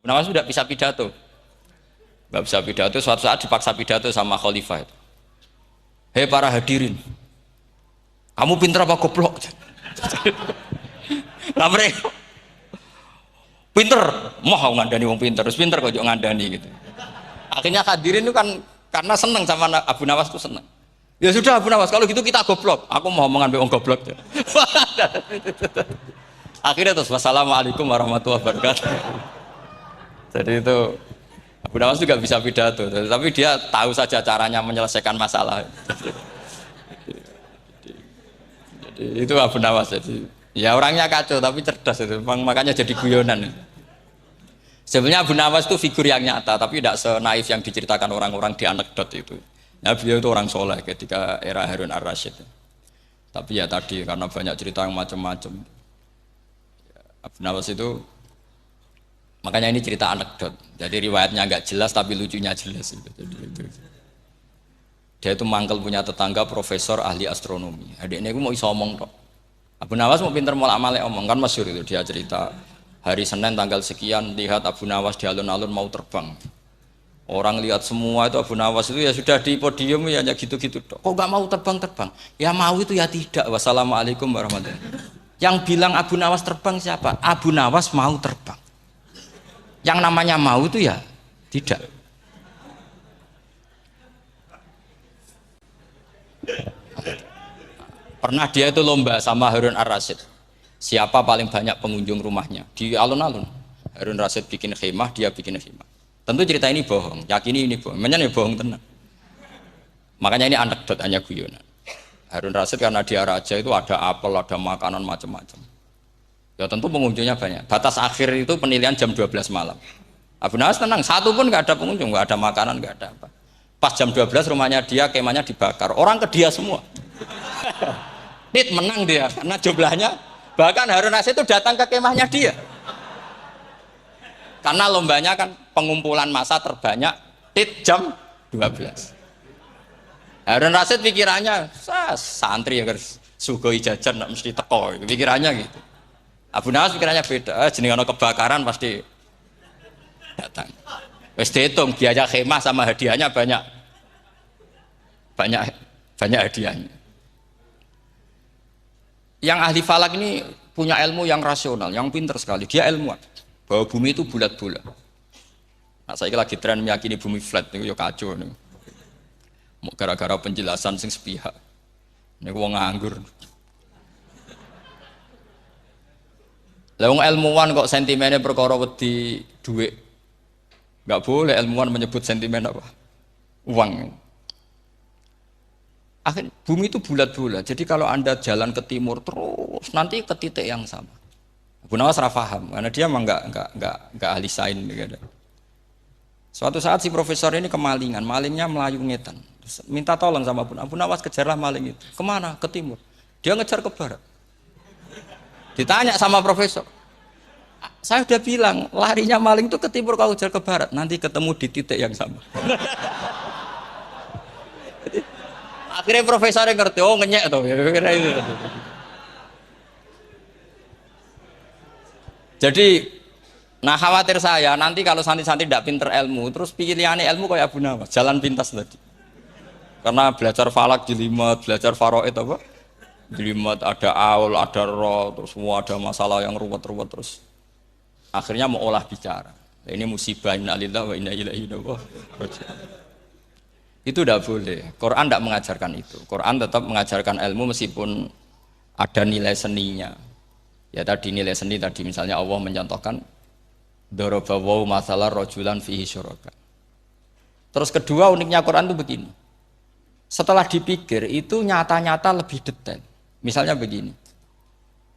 Nawas tidak bisa pidato, nggak bisa pidato. Suatu saat dipaksa pidato sama khalifah itu. Hei para hadirin, kamu pinter apa goblok? Lah mereka pinter, mau ngandani wong pinter, terus pinter kok ngandani gitu. Akhirnya hadirin itu kan karena seneng sama Abu Nawas itu seneng. Ya sudah Abu Nawas, kalau gitu kita goblok. Aku mau mengambil wong goblok. Akhirnya terus wassalamualaikum warahmatullahi wabarakatuh. Jadi itu Abu Nawas juga bisa pidato, tapi dia tahu saja caranya menyelesaikan masalah. Jadi itu Abu Nawas. Jadi ya orangnya kacau tapi cerdas itu, makanya jadi guyonan. Sebenarnya Abu Nawas itu figur yang nyata, tapi tidak senaif yang diceritakan orang-orang di anekdot itu. Ya beliau itu orang soleh ketika era Harun ar-Rasyid. Tapi ya tadi karena banyak cerita yang macam-macam. Abu Nawas itu, makanya ini cerita anekdot. Jadi riwayatnya nggak jelas tapi lucunya jelas itu. Jadi itu. Dia itu mangkel punya tetangga profesor ahli astronomi. Adiknya itu mau iso omong tok. Abu Nawas mau pinter molak-malik omong kan masyhur itu, dia cerita hari Senin tanggal sekian lihat Abu Nawas di alun-alun mau terbang. Orang lihat semua itu Abu Nawas itu ya sudah di podium ya hanya gitu-gitu tok. Kok nggak mau terbang-terbang? Ya mau itu ya tidak. Wassalamualaikum warahmatullahi wabarakatuh. Yang bilang Abu Nawas terbang siapa? Abu Nawas mau terbang. Yang namanya mau itu ya tidak. Pernah dia itu lomba sama Harun ar-Rasyid. Siapa paling banyak pengunjung rumahnya di alun-alun. Harun ar-Rasyid bikin khemah, dia bikin khemah. Tentu cerita ini bohong, yakini ini bohong. Makanya bohong tenang. Makanya ini anekdot, hanya guyonan. Harun ar-Rasyid karena dia raja itu ada apel, ada makanan macam-macam. Ya tentu pengunjungnya banyak. Batas akhir itu penilaian jam 12 malam. Abu Nawas tenang, satu pun nggak ada pengunjung, nggak ada makanan, nggak ada apa. Pas jam 12 rumahnya dia, kemahnya dibakar. Orang ke dia semua. Dit menang dia karena jumlahnya. Bahkan Harun ar-Rasyid itu datang ke kemahnya dia. Karena lombanya kan pengumpulan massa terbanyak tit jam 12. Harun ar-Rasyid pikirannya santri ya guys, sugoi jajan nggak mesti teko, pikirannya gitu. Abu Nawas pikirannya beda, jenenge kebakaran pasti datang. Wis dihitung biaya khemah sama hadiahnya banyak hadiahnya. Yang ahli falak ini punya ilmu yang rasional, yang pinter sekali. Dia ilmuwan bahwa bumi itu bulat-bulat. Nah, saya lagi tren meyakini bumi flat itu ya kacau nih. Gara-gara penjelasan sing sepihak. Ini wong nganggur. Lah wong ilmuwan kok sentimennya perkara wedi duit. Enggak boleh ilmuwan menyebut sentimen apa? Uang. Akhirnya bumi itu bulat-bulat. Jadi kalau Anda jalan ke timur terus nanti ke titik yang sama. Abu Nawas ora paham karena dia memang enggak ahli sains gitu. Suatu saat si profesor ini kemalingan, malingnya melayu ngetan. Minta tolong sama Abu Nawas, kejarlah maling itu. Kemana? Ke timur. Dia ngejar ke barat. Ditanya sama profesor, saya udah bilang larinya maling itu ke timur, kalau kejar ke barat nanti ketemu di titik yang sama. Akhirnya profesornya ngerti, oh ngenyek tuh. Jadi, nah khawatir saya nanti kalau santri-santri tidak pinter ilmu, terus pilihannya ilmu kayak Abu Nawas, jalan pintas tadi. Karena belajar falak jelimet, belajar faraid apa? Jelimet, ada aul, ada roh, terus semua ada masalah yang ruwet-ruwet terus. Akhirnya mau olah bicara. Ini musibah inna lillahi wa inna ilaihi raji'un. Itu tidak boleh. Quran tidak mengajarkan itu. Quran tetap mengajarkan ilmu meskipun ada nilai seninya. Ya tadi nilai seni tadi misalnya Allah mencontohkan daraba wa masalah rajulan fihi syuraka. Terus kedua uniknya Quran itu begini. Setelah dipikir itu nyata-nyata lebih detail. Misalnya begini.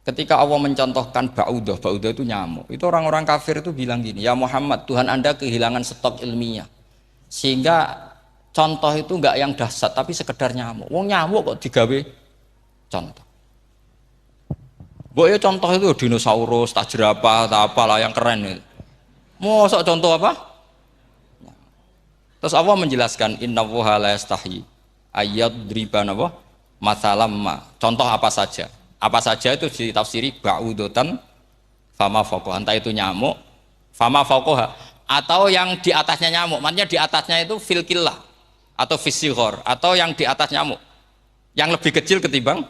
Ketika Allah mencontohkan ba'udah itu nyamuk. Itu orang-orang kafir itu bilang gini, ya Muhammad, Tuhan Anda kehilangan stok ilmiah. Sehingga contoh itu enggak yang dahsyat tapi sekedar nyamuk. Wong nyamuk kok digawe contoh. Ya contoh itu dinosaurus, tak jerapah, tak apalah yang keren itu. Mosok contoh apa? Terus Allah menjelaskan innallaha la yastahi ayyadriban apa? Masalamma. Contoh apa saja? Apa saja itu ditafsiri ba'udotan fama faqah. Entah itu nyamuk, Fama fauqaha, atau yang di atasnya nyamuk. Maksudnya di atasnya itu fil killah atau fisighor, atau yang di atas nyamuk. Yang lebih kecil ketimbang.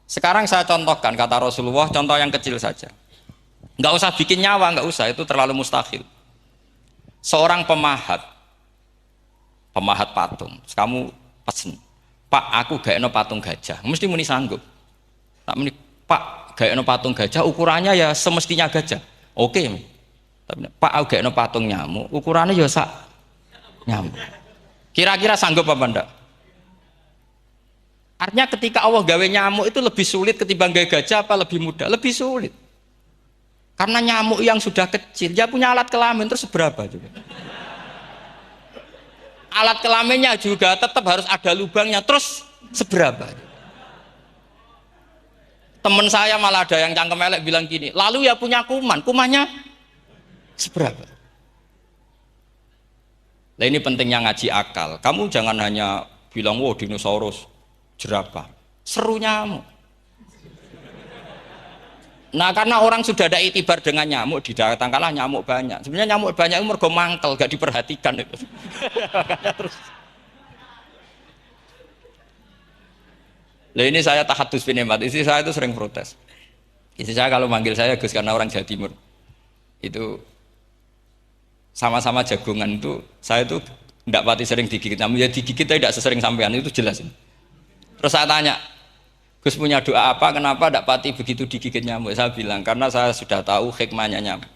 Sekarang saya contohkan kata Rasulullah, contoh yang kecil saja. Nggak usah bikin nyawa, nggak usah, itu terlalu mustahil. Seorang pemahat patung, kamu pesen, Pak, aku gaekno patung gajah, mesti muni sanggup. Tak muni, Pak, gaekno patung gajah, ukurannya ya semestinya gajah. Oke. Tapi Pak, aku gaekno patung nyamuk, ukurannya ya sak nyamuk. Kira-kira sanggup apa enggak? Artinya ketika Allah gawe nyamuk itu lebih sulit ketimbang gawe gajah apa lebih mudah? Lebih sulit. Karena nyamuk yang sudah kecil, dia punya alat kelamin terus seberapa juga. Alat kelaminnya juga tetap harus ada lubangnya terus seberapa. Temen saya malah ada yang cangkem elek bilang gini, lalu ya punya kuman, kumannya seberapa. Nah ini pentingnya ngaji akal. Kamu jangan hanya bilang, wow dinosaurus, jerapah, seru nyamuk. Nah karena orang sudah ada itibar dengan nyamuk, didatangkanlah nyamuk banyak. Sebenarnya nyamuk banyak itu mergo mangkel, gak diperhatikan itu. Terus. Nah ini saya tahadus binemat, istri saya itu sering protes. Istri saya kalau manggil saya Gus karena orang Jawa Timur, itu sama-sama jagongan itu, saya itu tidak pati sering digigit, namun ya digigit tidak sesering sampean, itu jelas. Terus saya tanya, Gus punya doa apa, kenapa tidak pati begitu digigit nyamuk? Saya bilang, karena saya sudah tahu hikmahnya nyamuk.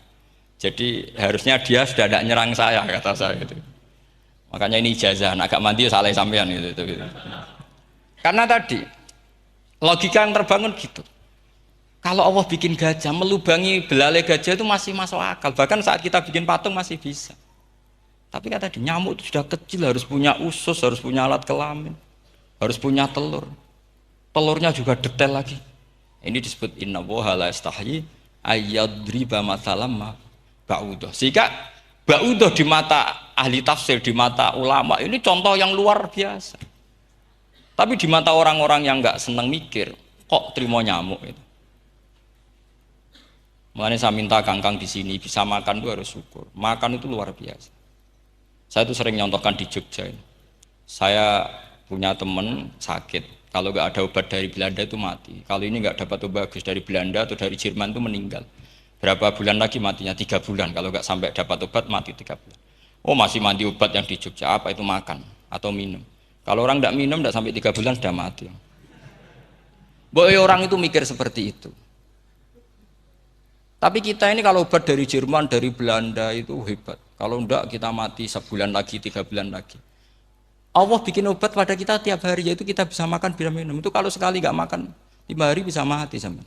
Jadi harusnya dia sudah tidak nyerang saya, kata saya gitu. Makanya ini ijazah, agak mandi salah sampean gitu. Karena tadi, logika yang terbangun gitu. Kalau Allah bikin gajah, melubangi belalai gajah itu masih masuk akal. Bahkan saat kita bikin patung masih bisa. Tapi kata dia, nyamuk itu sudah kecil, harus punya usus, harus punya alat kelamin, harus punya telur. Telurnya juga detail lagi. Ini disebut innallaha la yastahyi ayyadriba mathalam ma ba'udah. Sehingga ba'udah di mata ahli tafsir, di mata ulama ini contoh yang luar biasa. Tapi di mata orang-orang yang nggak seneng mikir, kok terima nyamuk itu. Makanya saya minta kangkang di sini bisa makan itu harus syukur. Makan itu luar biasa. Saya itu sering nyontohkan di Jogja ini. Saya punya teman sakit. Kalau nggak ada obat dari Belanda itu mati. Kalau ini nggak dapat obat bagus dari Belanda atau dari Jerman itu meninggal. Berapa bulan lagi matinya? 3 bulan. Kalau nggak sampai dapat obat mati 3 bulan. Oh masih mandi obat yang di Jogja. Apa itu makan atau minum? Kalau orang nggak minum nggak sampai 3 bulan sudah mati. Boy orang itu mikir seperti itu. Tapi kita ini kalau obat dari Jerman, dari Belanda itu hebat. Kalau enggak kita mati sebulan lagi, 3 bulan lagi. Allah bikin obat pada kita tiap hari, yaitu kita bisa makan, bisa minum. Itu kalau sekali nggak makan 5 hari bisa mati sama.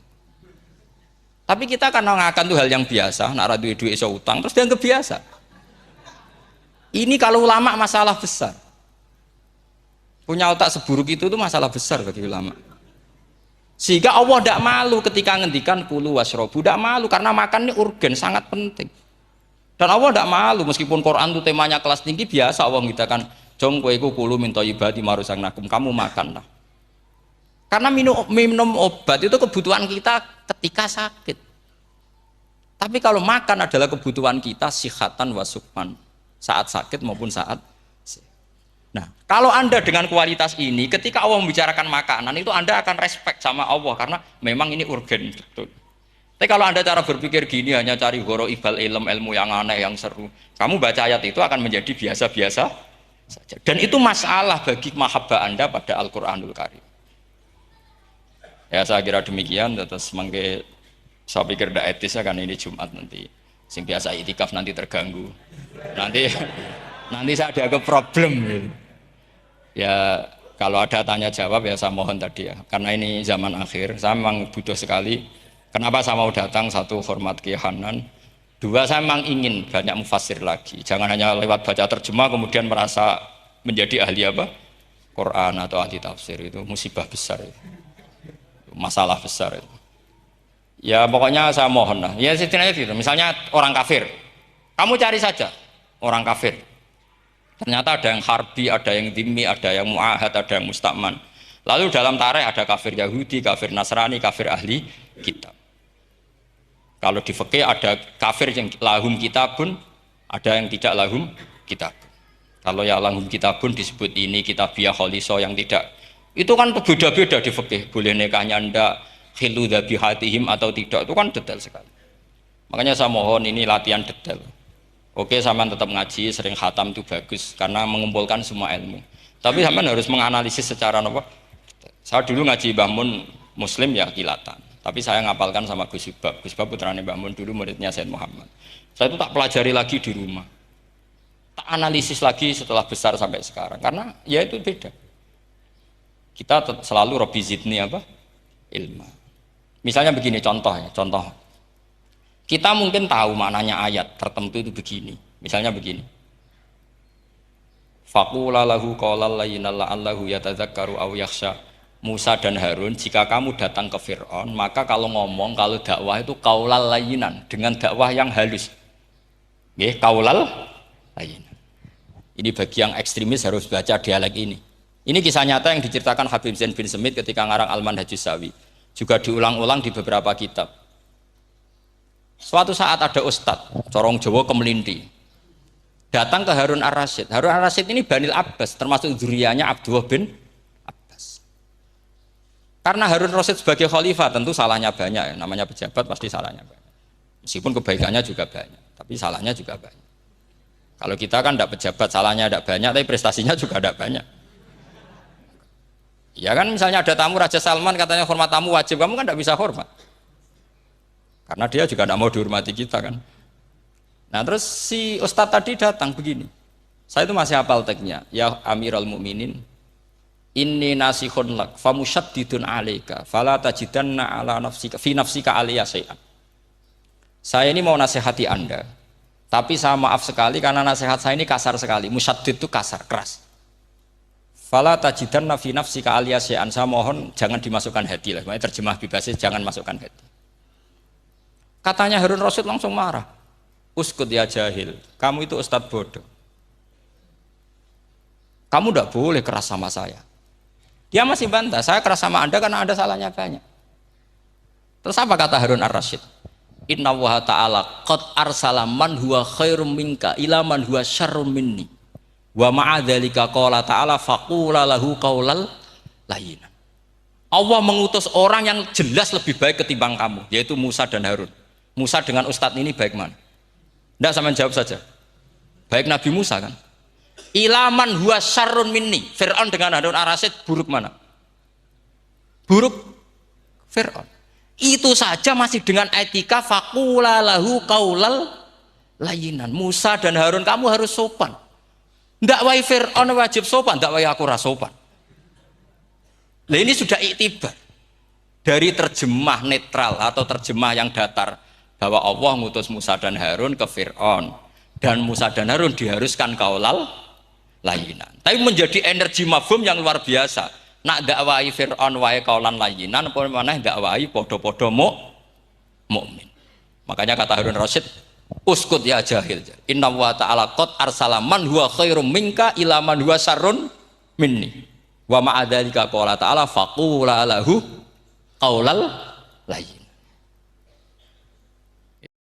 Tapi kita karena ngakan itu hal yang biasa, nak duit iso utang, terus dianggap biasa. Ini kalau ulama masalah besar. Punya otak seburuk itu tuh masalah besar bagi ulama. Sehingga Allah tidak malu ketika ngendikan kulu wasrobu, tidak malu karena makan ini urgen, sangat penting. Dan Allah tidak malu meskipun Quran itu temanya kelas tinggi, biasa Allah mengatakan jong kowe kulu min thayyibati maruzaqnakum, kamu makanlah. Karena minum obat itu kebutuhan kita ketika sakit. Tapi kalau makan adalah kebutuhan kita sihatan wa sukman, saat sakit maupun saat. Nah, kalau Anda dengan kualitas ini, ketika Allah membicarakan makanan itu Anda akan respect sama Allah karena memang ini urgen betul. Tapi kalau Anda cara berpikir gini hanya cari goro ibal ilmu yang aneh yang seru, kamu baca ayat itu akan menjadi biasa-biasa saja. Dan itu masalah bagi mahabbah Anda pada Al-Qur'anul Karim. Ya saya kira demikian, terus mangke saya pikir tidak etis ya kan ini Jumat nanti. Sing biasa itikaf nanti terganggu. Nanti saya ada ke problem gitu. Ya kalau ada tanya jawab ya saya mohon tadi ya. Karena ini zaman akhir, saya memang butuh sekali. Kenapa saya mau datang? 1, hormat Kiai Hanan. 2, saya memang ingin banyak mufassir lagi. Jangan hanya lewat baca terjemah kemudian merasa menjadi ahli apa? Quran atau ahli tafsir, itu musibah besar itu. Masalah besar itu. Ya pokoknya saya mohon lah. Ya setidaknya gitu. Misalnya orang kafir, kamu cari saja orang kafir. Ternyata ada yang harbi, ada yang dhimmi, ada yang mu'ahad, ada yang mustakman. Lalu dalam tarikh ada kafir Yahudi, kafir Nasrani, kafir ahli kitab. Kalau di fikih ada kafir yang lahum kitabun, ada yang tidak lahum kitabun. Kalau yang lahum kitabun disebut ini kitabiah kholiso, yang tidak. Itu kan beda-beda di fikih. Boleh nikahnya ndak, khilu dhabihatihim atau tidak, itu kan detail sekali. Makanya saya mohon ini latihan detail. Oke, sampean tetap ngaji, sering khatam itu bagus karena mengumpulkan semua ilmu. Tapi sampean harus menganalisis secara apa? Saya dulu ngaji Mbah Mun Muslim ya kilatan. Tapi saya ngapalkan sama Gus Ibab. Gus Ibab putranya Mbah Mun, dulu muridnya Said Muhammad. Saya itu tak pelajari lagi di rumah. Tak analisis lagi setelah besar sampai sekarang karena ya itu beda. Kita selalu Rabbi zidni apa? Ilmu. Misalnya begini contoh. Kita mungkin tahu maknanya ayat tertentu itu begini. Misalnya begini. Faqula lahu qaulal layyinal la'allahu yatadzakkaru aw yakhsha. Musa dan Harun, jika kamu datang ke Fir'aun, maka kalau ngomong, kalau dakwah itu qaulal layyinan, dengan dakwah yang halus. Nggih, qaulal layyinan. Ini bagi yang ekstremis harus baca dialek ini. Ini kisah nyata yang diceritakan Habib Zain bin Semit ketika ngarang Al-Manhajus Sawi. Juga diulang-ulang di beberapa kitab. Suatu saat ada ustadz, corong Jawa Kemelinti, datang ke Harun Ar-Rasyid. Harun Ar-Rasyid ini Banil Abbas, termasuk zuriyahnya Abdullah bin Abbas. Karena Harun Ar-Rasyid sebagai khalifah tentu salahnya banyak, namanya pejabat pasti salahnya banyak. Meskipun kebaikannya juga banyak, tapi salahnya juga banyak. Kalau kita kan tidak pejabat, salahnya tidak banyak, tapi prestasinya juga tidak banyak. Ya kan, misalnya ada tamu Raja Salman, katanya hormat tamu wajib, kamu kan tidak bisa hormat. Karena dia juga tidak mau dihormati kita kan. Nah terus si ustadz tadi datang begini. Saya itu masih hafal teksnya. Ya Amirul Mukminin, inni nasihun lak famusyaddidun alaika fala tajidanna ala nafsika fi nafsika aliyya syai'an. Saya ini mau nasihati Anda. Tapi saya maaf sekali karena nasihat saya ini kasar sekali. Musyaddid itu kasar, keras. Fala tajidanna fi nafsika aliyya syai'an. Saya mohon jangan dimasukkan hati lah. Makanya terjemah bebasnya jangan masukkan hati. Katanya Harun Rasyid langsung marah. Uskut ya jahil, kamu itu ustadz bodoh. Kamu tidak boleh keras sama saya. Dia masih bantah, saya keras sama Anda karena Anda salahnya banyak. Terus apa kata Harun Ar-Rasyid? Inna Allaha ta'ala qad arsala man huwa khairum minka ila man huwa syarrum minni. Wa ma'adzalika qala ta'ala faqula lahu qaulal layyinan. Allah mengutus orang yang jelas lebih baik ketimbang kamu, yaitu Musa dan Harun. Musa dengan ustadz ini baik mana? Tidak, sama jawab saja. Baik Nabi Musa kan? Ilaman huwa syarrun minni. Fir'aun dengan Harun Ar-Rasyid buruk mana? Buruk Fir'aun. Itu saja masih dengan etika faqula lahu qaulal layyinan. Musa dan Harun kamu harus sopan. Tidak wae Fir'aun wajib sopan, tidak wae aku rasopan. Nah ini sudah iktibar. Dari terjemah netral atau terjemah yang datar. Bahwa Allah ngutus Musa dan Harun ke Fir'aun dan Musa dan Harun diharuskan kaulal layinan. Tapi menjadi energi mafhum yang luar biasa. Nak dakwai Fir'aun wae kaulan layinan, apa maneh dakwai podo-podo mukmin. Makanya kata Harun Rasyid, uskut ya jahil. Inna wa ta'ala qad arsala man huwa khairum minka ila man huwa syarrun minni. Wa ma'adzalika qala ta'ala faqula lahu qaulal layyin.